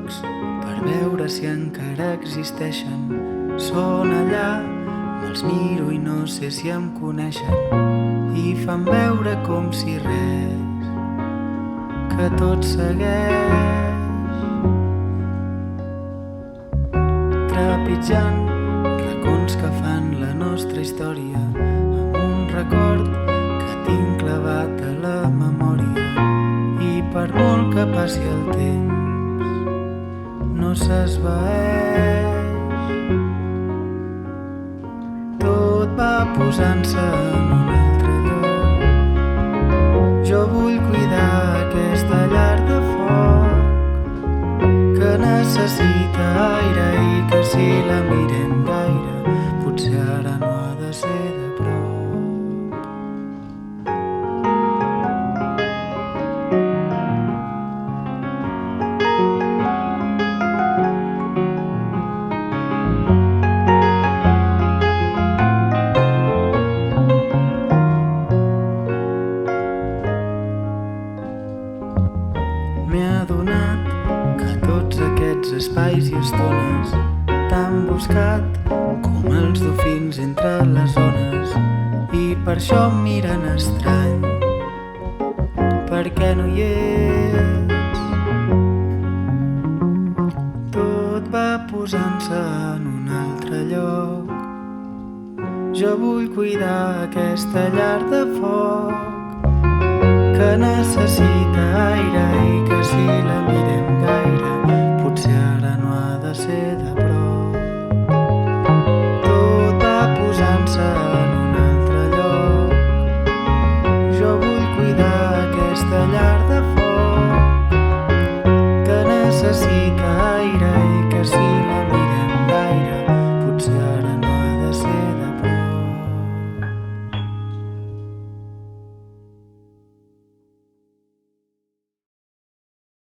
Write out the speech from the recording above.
llocs per veure si encara existeixen. Són allà, me'ls miro i no sé si em coneixen i fan veure com si res, que tot segueix trepitjant racons que fan la nostra història, amb un record que tinc clavat a la memòria. I per molt que passi el temps no s'esvaeix, tot va posant-se en un altre lloc. Jo vull cuidar aquesta llar de foc que necessita aire i que si la mirem gaire potser ara no ha de ser de prop. M'he adonat que tots aquests espais i estones t'han buscat com els dofins entre les ones i per això em miren estrany, perquè no hi ets. Tot va posant-se en un altre lloc. Jo vull cuidar aquesta llar de foc que necessita aire i que si la mirem gaire potser ara no ha de ser de prop. Tot va posant-se en un altre lloc. Jo vull cuidar aquesta llar